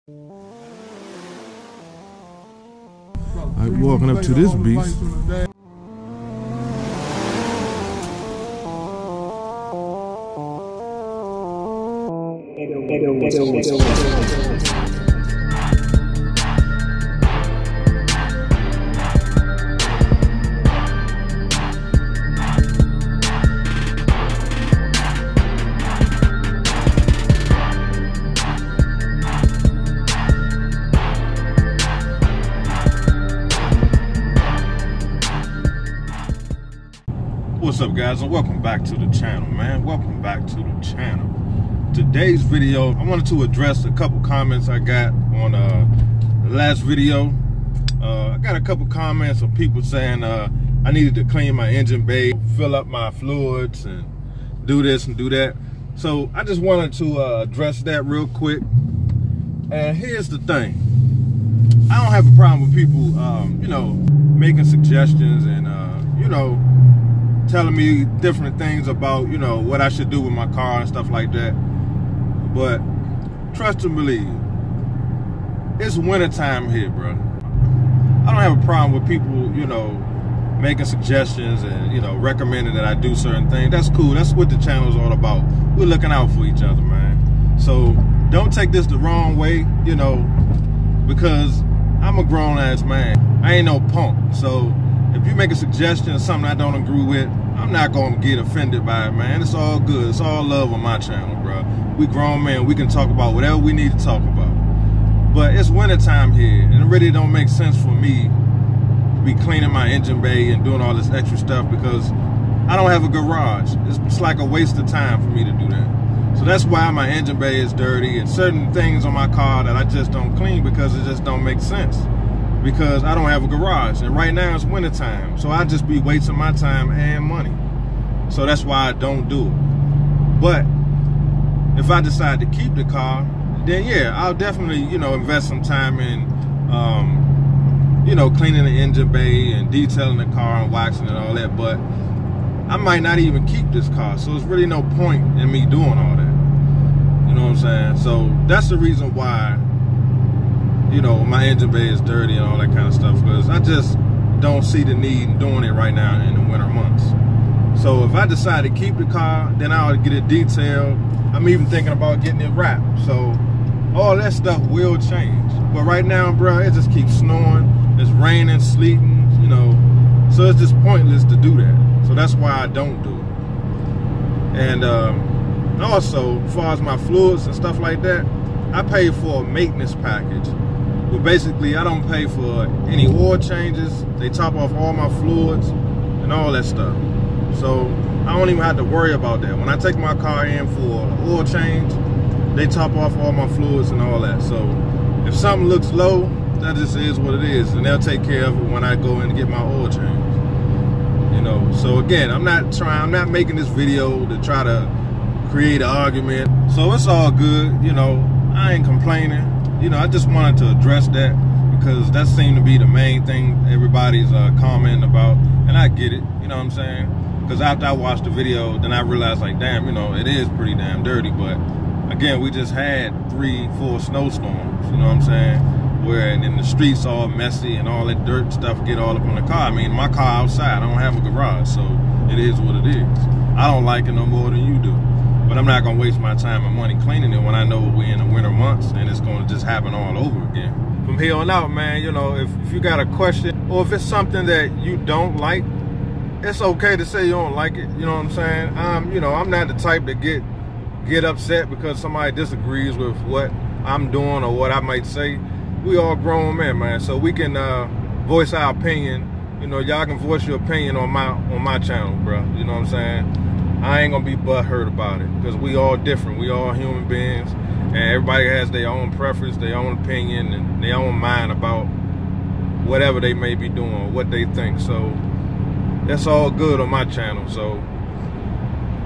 I'm walking up to this beast. What's up, guys, and welcome back to the channel, man. Welcome back to the channel. Today's video, I wanted to address a couple comments I got on the last video. I got a couple comments of people saying I needed to clean my engine bay, fill up my fluids, and do this and do that. So I just wanted to address that real quick. And here's the thing. I don't have a problem with people, you know, making suggestions and, you know, telling me different things about, you know, what I should do with my car and stuff like that. But trust and believe, it's wintertime here, bro. I don't have a problem with people, you know, making suggestions and, you know, recommending that I do certain things. That's cool. That's what the channel is all about. We're looking out for each other, man. So don't take this the wrong way, you know, because I'm a grown-ass man. I ain't no punk. So if you make a suggestion or something I don't agree with, I'm not gonna get offended by it, man. It's all good. It's all love on my channel, bro. We grown men. We can talk about whatever we need to talk about. But it's wintertime here, and it really don't make sense for me to be cleaning my engine bay and doing all this extra stuff because I don't have a garage. It's like a waste of time for me to do that. So that's why my engine bay is dirty and certain things on my car that I just don't clean because it just don't make sense. Because I don't have a garage, and right now it's wintertime, so I just be wasting my time and money. So that's why I don't do it. But if I decide to keep the car, then yeah, I'll definitely, you know, invest some time in, you know, cleaning the engine bay and detailing the car and waxing and all that. But I might not even keep this car, so there's really no point in me doing all that. You know what I'm saying? So that's the reason why, you know, my engine bay is dirty and all that kind of stuff, because I just don't see the need in doing it right now in the winter months. So if I decide to keep the car, then I'll get it detailed. I'm even thinking about getting it wrapped. So all that stuff will change. But right now, bro, it just keeps snowing. It's raining, sleeting, you know. So it's just pointless to do that. So that's why I don't do it. And also, as far as my fluids and stuff like that, I pay for a maintenance package. But basically, I don't pay for any oil changes. They top off all my fluids and all that stuff. So I don't even have to worry about that. When I take my car in for an oil change, they top off all my fluids and all that. So if something looks low, that just is what it is. And they'll take care of it when I go in and get my oil change. You know, so again, I'm not making this video to try to create an argument. So it's all good, you know, I ain't complaining. You know, I just wanted to address that because that seemed to be the main thing everybody's commenting about, and I get it, you know what I'm saying? Because after I watched the video, then I realized, like, damn, you know, it is pretty damn dirty. But again, we just had 3-4 snowstorms, you know what I'm saying? Where and then the streets all messy and all that dirt stuff get all up on the car. I mean, my car outside, I don't have a garage, so it is what it is. I don't like it no more than you do. But I'm not gonna waste my time and money cleaning it when I know we're in the winter months and it's gonna just happen all over again. From here on out, man, you know, if you got a question or if it's something that you don't like, it's okay to say you don't like it, you know what I'm saying? You know, I'm not the type to get upset because somebody disagrees with what I'm doing or what I might say. We all grown men, man, so we can voice our opinion. You know, y'all can voice your opinion on my channel, bro. You know what I'm saying? I ain't gonna be butthurt about it because we all different. We all human beings, and everybody has their own preference, their own opinion, and their own mind about whatever they may be doing, what they think. So that's all good on my channel. So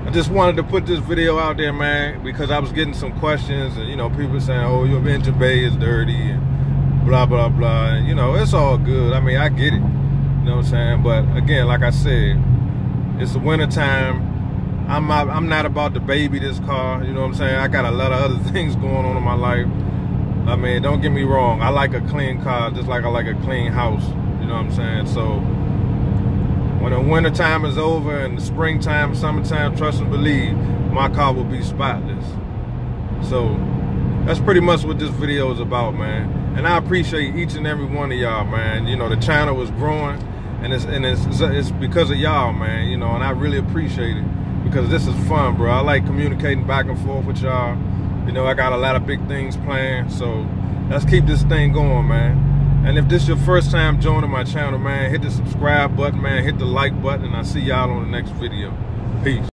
I just wanted to put this video out there, man, because I was getting some questions, and you know, people saying, "Oh, your engine bay is dirty," and blah blah blah. And, you know, it's all good. I mean, I get it. You know what I'm saying? But again, like I said, it's the winter time. I'm not about to baby this car, you know what I'm saying? I got a lot of other things going on in my life. I mean, don't get me wrong. I like a clean car just like I like a clean house. You know what I'm saying? So when the winter time is over and the springtime, summertime, trust and believe, my car will be spotless. So that's pretty much what this video is about, man. And I appreciate each and every one of y'all, man. You know, the channel is growing, and it's because of y'all, man. You know, and I really appreciate it because this is fun, bro. I like communicating back and forth with y'all. You know, I got a lot of big things planned, so let's keep this thing going, man. And if this is your first time joining my channel, man, hit the subscribe button, man, hit the like button, and I'll see y'all on the next video. Peace.